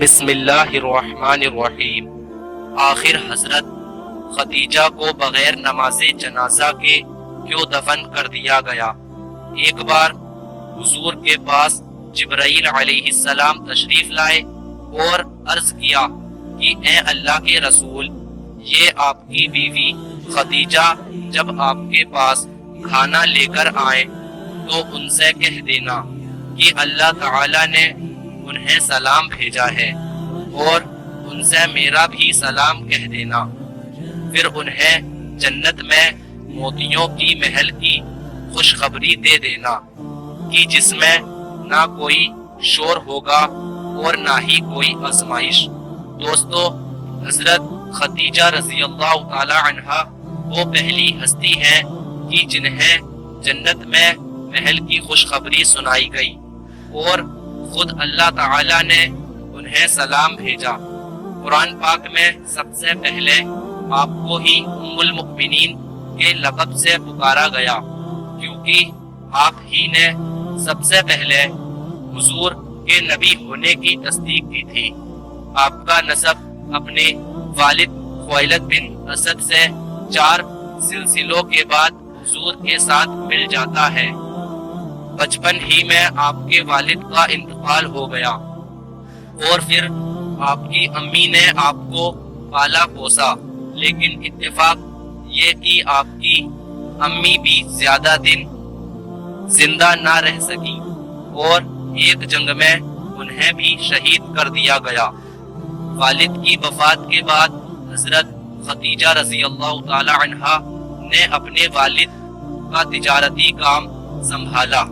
بسم اللہ الرحمن الرحیم۔ آخر حضرت خدیجہ کو بغیر نماز جنازہ کے کیوں دفن کر دیا گیا؟ ایک بار حضور کے پاس جبرائیل علیہ السلام تشریف لائے اور عرض کیا کہ اے اللہ کے رسول، یہ آپ کی بیوی خدیجہ جب آپ کے پاس کھانا لے کر آئیں تو ان سے کہہ دینا کہ اللہ تعالی نے انہیں سلام بھیجا ہے اور ان سے میرا بھی سلام کہہ دینا۔ پھر انہیں جنت میں موتیوں کی محل کی خوشخبری دے دینا کہ جس میں نہ کوئی شور ہوگا اور نہ ہی کوئی آزمائش۔ دوستو، حضرت خدیجہ رضی اللہ تعالی عنہا وہ پہلی ہستی ہیں کہ جنہیں جنت میں محل کی خوشخبری سنائی گئی اور خود اللہ تعالی نے انہیں سلام بھیجا۔ قرآن پاک میں سب سے پہلے آپ کو ہی ام المؤمنین کے لقب سے پکارا گیا، کیونکہ آپ ہی نے سب سے پہلے حضور کے نبی ہونے کی تصدیق کی تھی۔ آپ کا نسب اپنے والد خویلد بن اسد سے 4 سلسلوں کے بعد حضور کے ساتھ مل جاتا ہے۔ بچپن ہی میں آپ کے والد کا انتقال ہو گیا اور پھر آپ کی امی نے آپ کو پالا پوسا، لیکن اتفاق یہ کہ آپ کی امی بھی زیادہ دن زندہ نہ رہ سکی اور ایک جنگ میں انہیں بھی شہید کر دیا گیا۔ والد کی وفات کے بعد حضرت خدیجہ رضی اللہ تعالی عنہا نے اپنے والد کا تجارتی کام سنبھالا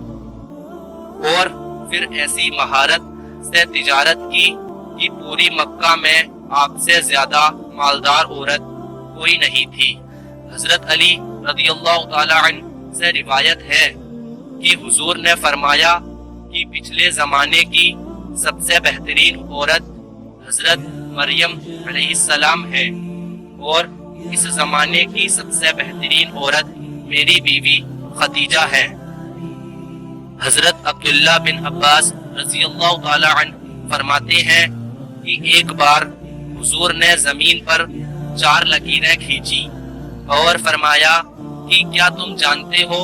اور پھر ایسی مہارت سے تجارت کی کہ پوری مکہ میں آپ سے زیادہ مالدار عورت کوئی نہیں تھی۔ حضرت علی رضی اللہ تعالی عنہ سے روایت ہے کہ حضور نے فرمایا کہ پچھلے زمانے کی سب سے بہترین عورت حضرت مریم علیہ السلام ہے اور اس زمانے کی سب سے بہترین عورت میری بیوی خدیجہ ہے۔ حضرت عبداللہ بن عباس رضی اللہ تعالی عنہ فرماتے ہیں کہ ایک بار حضور نے زمین پر 4 لکیریں کھینچی اور فرمایا کہ کیا تم جانتے ہو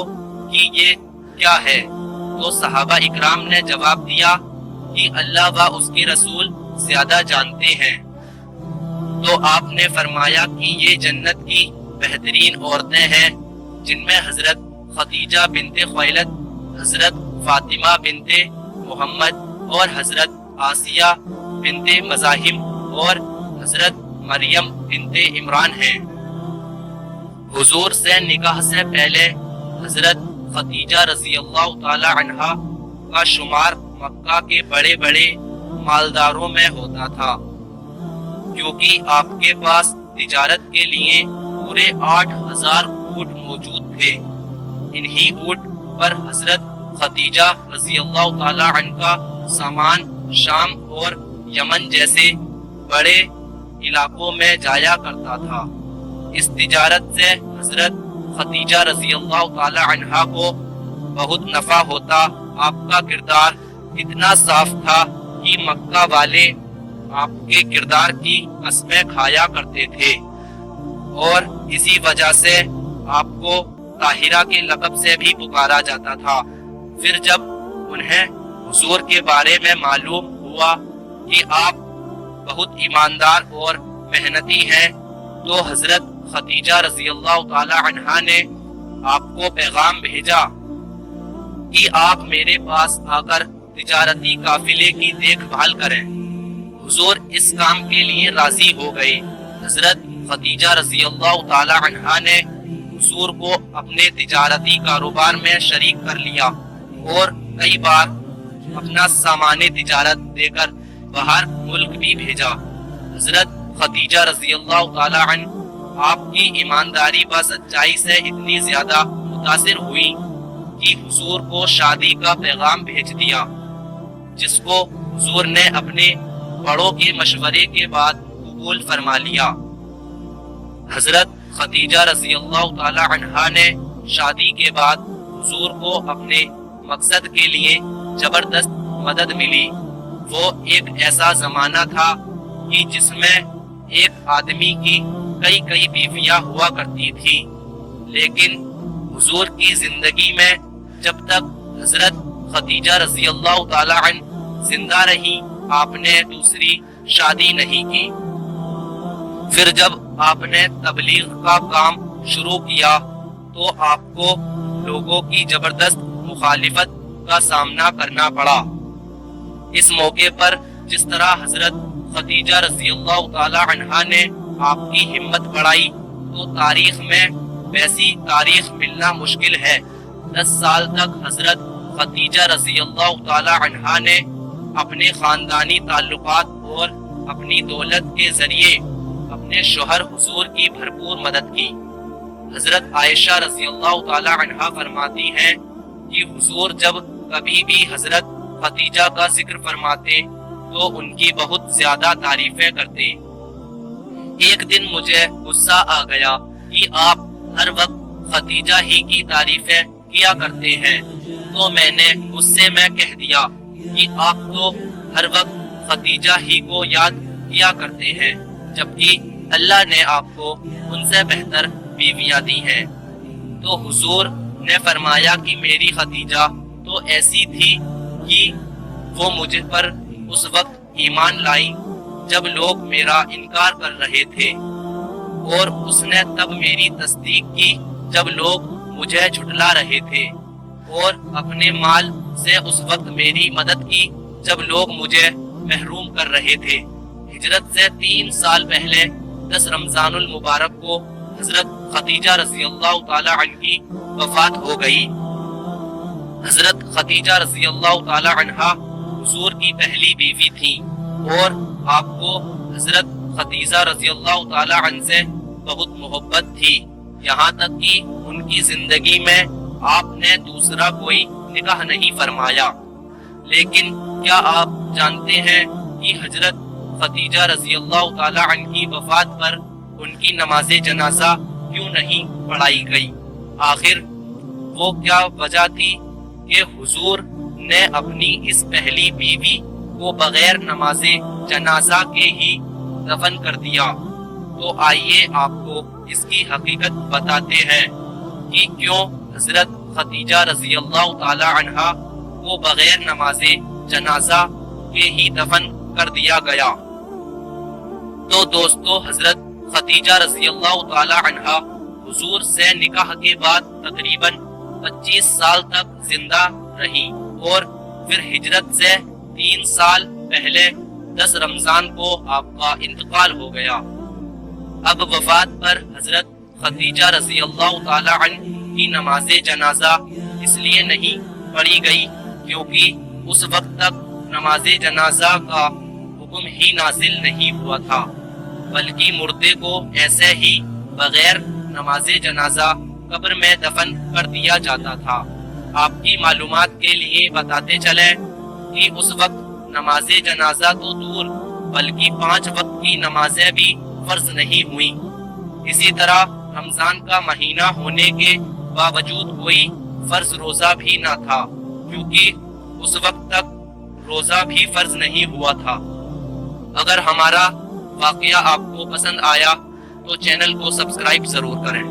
کہ یہ کیا ہے؟ تو صحابہ اکرام نے جواب دیا کہ اللہ و اس کے رسول زیادہ جانتے ہیں۔ تو آپ نے فرمایا کہ یہ جنت کی بہترین عورتیں ہیں، جن میں حضرت خدیجہ بنت خویلد، حضرت فاطمہ بنت محمد اور حضرت آسیہ بنت مزاحم اور حضرت مریم بنت عمران ہیں۔ حضور سے نکاح سے پہلے حضرت خدیجہ رضی اللہ تعالی عنہا کا شمار مکہ کے بڑے بڑے مالداروں میں ہوتا تھا، کیونکہ آپ کے پاس تجارت کے لیے پورے 8000 اونٹ موجود تھے۔ انہی اونٹ پر حضرت خدیجہ رضی اللہ تعالی عنہ کا سامان شام اور یمن جیسے بڑے علاقوں میں جایا کرتا تھا۔ اس تجارت سے حضرت خدیجہ رضی اللہ تعالی عنہ کو بہت نفع ہوتا۔ آپ کا کردار اتنا صاف تھا کہ مکہ والے آپ کے کردار کی قسمیں کھایا کرتے تھے اور اسی وجہ سے آپ کو طاہرہ کے لقب سے بھی پکارا جاتا تھا۔ پھر جب انہیں حضور کے بارے میں معلوم ہوا کہ آپ بہت ایماندار اور محنتی ہیں، تو حضرت خدیجہ رضی اللہ تعالی عنہا نے آپ کو پیغام بھیجا کہ آپ میرے پاس آ کر تجارتی قافلے کی دیکھ بھال کریں۔ حضور اس کام کے لیے راضی ہو گئے۔ حضرت خدیجہ رضی اللہ تعالی عنہا نے حضور کو اپنے تجارتی کاروبار میں شریک کر لیا اور کئی بار اپنا سامان تجارت دے کر باہر ملک بھی بھیجا۔ حضرت خدیجہ رضی اللہ تعالی عنہ آپ کی ایمانداری و سچائی سے اتنی زیادہ متاثر ہوئی کہ حضور کو شادی کا پیغام بھیج دیا، جس کو حضور نے اپنے بڑوں کے مشورے کے بعد قبول فرما لیا۔ حضرت خدیجہ رضی اللہ تعالی عنہا نے شادی کے بعد حضور کو اپنے مقصد کے لیے زبردست مدد ملی وہ ایک ایسا زمانہ تھا کہ جس میں ایک آدمی کی کئی بیویاں ہوا کرتی تھی، لیکن حضور کی زندگی میں جب تک حضرت خدیجہ رضی اللہ تعالی عنہ زندہ رہی آپ نے دوسری شادی نہیں کی۔ پھر جب آپ نے تبلیغ کا کام شروع کیا تو آپ کو لوگوں کی زبردست مخالفت کا سامنا کرنا پڑا۔ اس موقع پر جس طرح حضرت خدیجہ رضی اللہ تعالی عنہا نے آپ کی ہمت بڑھائی تو تاریخ میں ویسی تاریخ ملنا مشکل ہے۔ 10 سال تک حضرت خدیجہ رضی اللہ تعالی عنہا نے اپنے خاندانی تعلقات اور اپنی دولت کے ذریعے اپنے شوہر حضور کی بھرپور مدد کی۔ حضرت عائشہ رضی اللہ تعالی عنہا فرماتی ہیں کہ حضور جب کبھی بھی حضرت خدیجہ کا ذکر فرماتے تو ان کی بہت زیادہ تعریفیں کرتے۔ ایک دن مجھے غصہ آ گیا کہ آپ ہر وقت خدیجہ ہی کی تعریفیں کیا کرتے ہیں، تو میں نے غصے میں کہہ دیا کہ آپ تو ہر وقت خدیجہ ہی کو یاد کیا کرتے ہیں، جبکہ اللہ نے آپ کو ان سے بہتر بیویاں دی ہیں۔ تو حضور نے فرمایا کہ میری خدیجہ تو ایسی تھی کہ وہ مجھ پر اس وقت ایمان لائی جب لوگ میرا انکار کر رہے تھے، اور اس نے تب میری تصدیق کی جب لوگ مجھے جھٹلا رہے تھے، اور اپنے مال سے اس وقت میری مدد کی جب لوگ مجھے محروم کر رہے تھے۔ ہجرت سے 3 سال پہلے 10 رمضان المبارک کو حضرت خدیجہ رضی اللہ تعالی عنہ کی وفات ہو گئی۔ حضرت خدیجہ رضی اللہ تعالی عنہا حضور کی پہلی بیوی تھی، اور آپ کو حضرت خدیجہ رضی اللہ تعالی عنہ سے بہت محبت تھی، یہاں تک کہ ان کی زندگی میں آپ نے دوسرا کوئی نکاح نہیں فرمایا۔ لیکن کیا آپ جانتے ہیں کہ حضرت خدیجہ رضی اللہ تعالی عنہ کی وفات پر ان کی نماز جنازہ کیوں نہیں پڑھائی گئی؟ آخر وہ کیا وجہ تھی کہ حضور نے اپنی اس پہلی بیوی کو بغیر نماز جنازہ کے ہی دفن کر دیا؟ تو آئیے آپ کو اس کی حقیقت بتاتے ہیں کہ کیوں حضرت خدیجہ رضی اللہ تعالی عنہا کو بغیر نماز جنازہ کے ہی دفن کر دیا گیا۔ تو دوستو، حضرت خدیجہ رضی اللہ تعالی عنہا حضور سے نکاح کے بعد تقریباً 25 سال تک زندہ رہی، اور پھر ہجرت سے 3 سال پہلے 10 رمضان کو آپ کا انتقال ہو گیا۔ اب وفات پر حضرت خدیجہ رضی اللہ تعالی عنہ کی نماز جنازہ اس لیے نہیں پڑھی گئی کیونکہ اس وقت تک نماز جنازہ کا حکم ہی نازل نہیں ہوا تھا، بلکہ مردے کو ایسے ہی بغیر نماز جنازہ قبر میں دفن کر دیا جاتا تھا۔ آپ کی معلومات کے لیے بتاتے چلیں کہ اس وقت نماز جنازہ تو دور بلکہ 5 وقت کی نمازیں بھی فرض نہیں ہوئی۔ اسی طرح رمضان کا مہینہ ہونے کے باوجود کوئی فرض روزہ بھی نہ تھا، کیونکہ اس وقت تک روزہ بھی فرض نہیں ہوا تھا۔ اگر ہمارا واقعہ آپ کو پسند آیا تو چینل کو سبسکرائب ضرور کریں۔